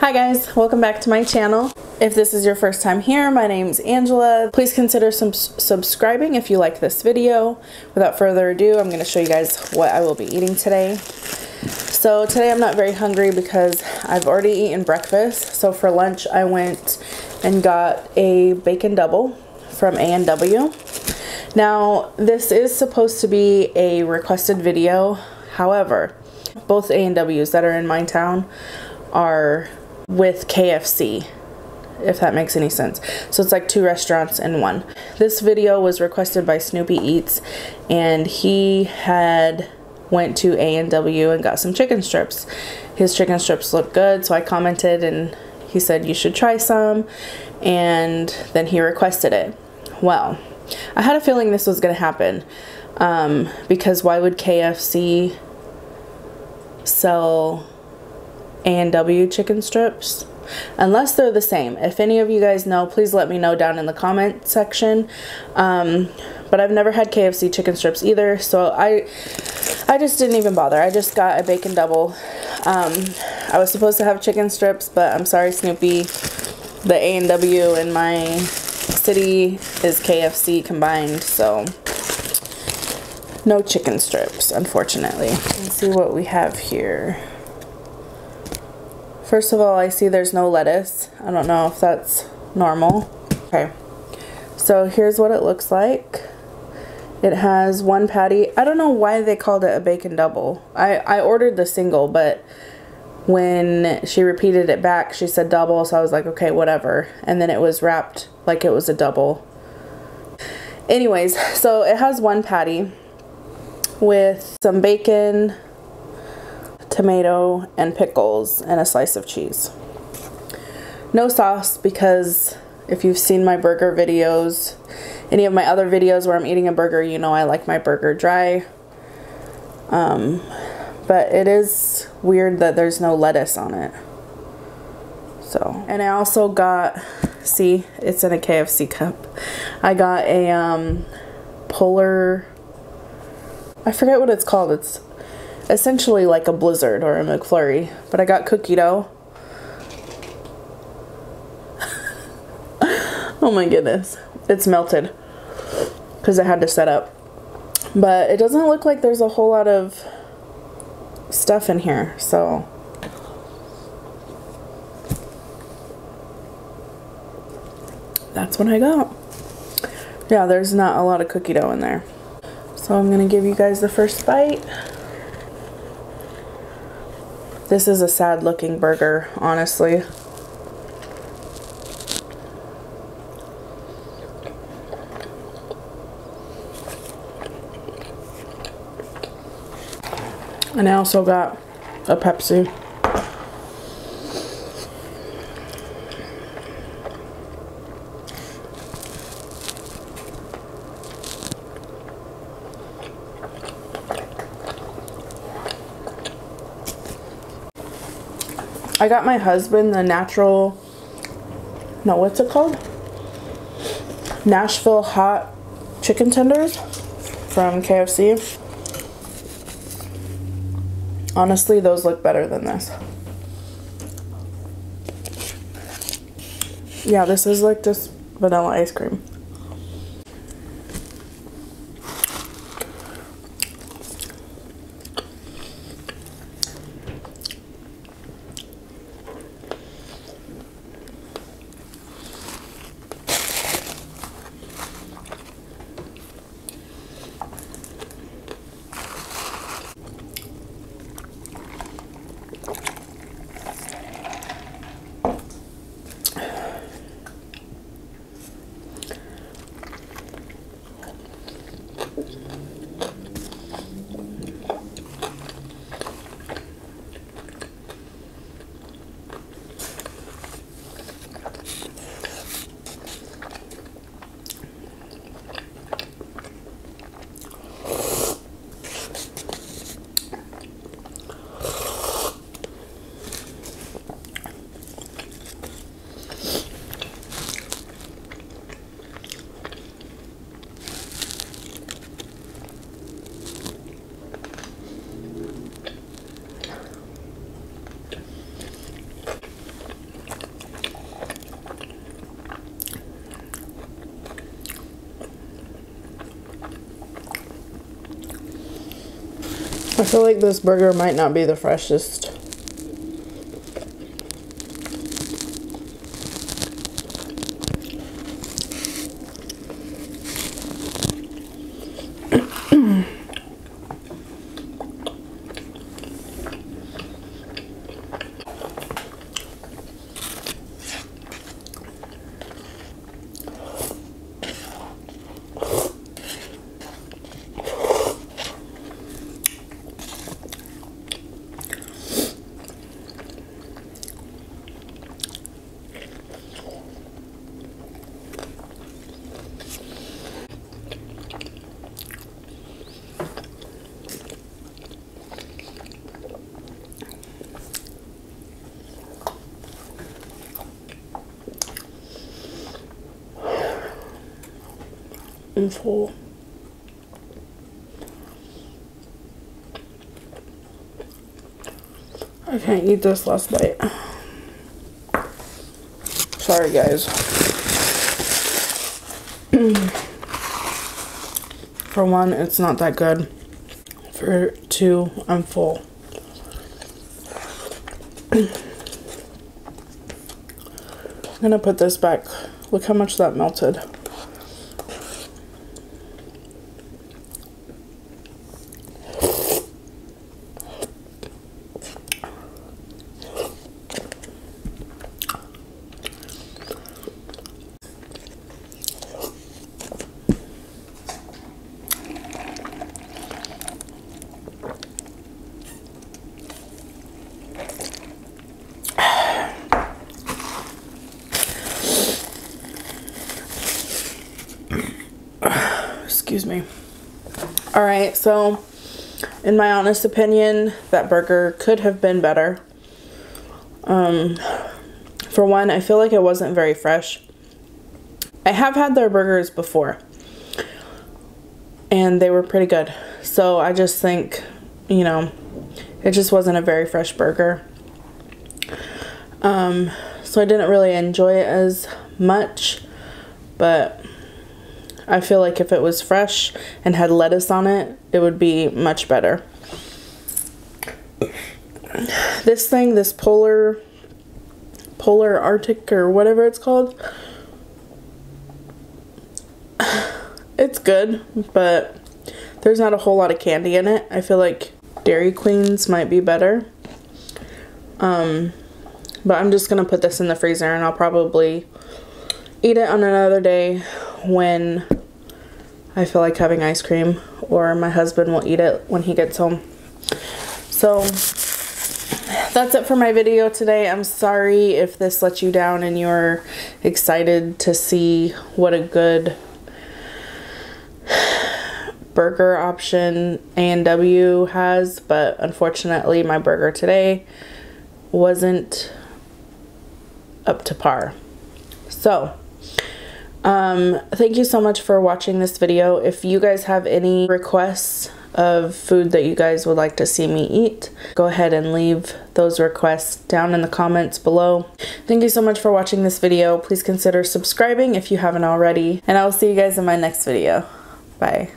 Hi guys, welcome back to my channel. If this is your first time here, my name's Angela. Please consider subscribing if you like this video. Without further ado, I'm going to show you guys what I will be eating today. So today I'm not very hungry because I've already eaten breakfast. So for lunch I went and got a bacon double from A&W. Now this is supposed to be a requested video. However, both A&Ws that are in my town are with KFC, if that makes any sense. So it's like two restaurants in one. This video was requested by Snoopy Eats, and he had went to A&W and got some chicken strips. His chicken strips look good, so I commented and he said you should try some, and then he requested it. Well, I had a feeling this was going to happen because why would KFC sell A&W chicken strips unless they're the same? If any of you guys know, please let me know down in the comment section. But I've never had KFC chicken strips either, so I just didn't even bother. I just got a bacon double. I was supposed to have chicken strips, but I'm sorry, Snoopy, the A&W in my city is KFC combined, so no chicken strips, unfortunately. Let's see what we have here. First of all, I see there's no lettuce. I don't know if that's normal. Okay, so here's what it looks like. It has one patty. I don't know why they called it a bacon double. I ordered the single, but when she repeated it back, she said double, so I was like, okay, whatever. And then it was wrapped like it was a double. Anyways, so it has one patty with some bacon, tomato, and pickles, and a slice of cheese. No sauce, because if you've seen my burger videos, any of my other videos where I'm eating a burger, you know I like my burger dry. But it is weird that there's no lettuce on it. So, and I also got, see, it's in a KFC cup. I got a Polar, I forget what it's called. It's essentially like a Blizzard or a McFlurry, but I got cookie dough. Oh my goodness, it's melted because I had to set up. But it doesn't look like there's a whole lot of stuff in here, so that's what I got. Yeah, there's not a lot of cookie dough in there. So I'm gonna give you guys the first bite. This is a sad looking burger, honestly. And I also got a Pepsi. I got my husband the natural, no, what's it called? Nashville hot chicken tenders from KFC. Honestly, those look better than this. Yeah, this is like just vanilla ice cream. I feel like this burger might not be the freshest. I'm full. I can't eat this last bite. Sorry, guys. For one, it's not that good. For two, I'm full. I'm gonna put this back. Look how much that melted. Excuse me. Alright, so in my honest opinion, that burger could have been better. For one, I feel like it wasn't very fresh. I have had their burgers before, and they were pretty good. So I just think, you know, it just wasn't a very fresh burger. So I didn't really enjoy it as much, but I feel like if it was fresh and had lettuce on it, it would be much better. This thing, this Polar Arctic or whatever it's called, it's good, but there's not a whole lot of candy in it. I feel like Dairy Queen's might be better. But I'm just gonna put this in the freezer, and I'll probably eat it on another day when I feel like having ice cream, or my husband will eat it when he gets home. So that's it for my video today. I'm sorry if this let you down and you're excited to see what a good burger option A&W has, but unfortunately my burger today wasn't up to par. So thank you so much for watching this video. If you guys have any requests of food that you guys would like to see me eat, go ahead and leave those requests down in the comments below. Thank you so much for watching this video. Please consider subscribing if you haven't already, and I will see you guys in my next video. Bye.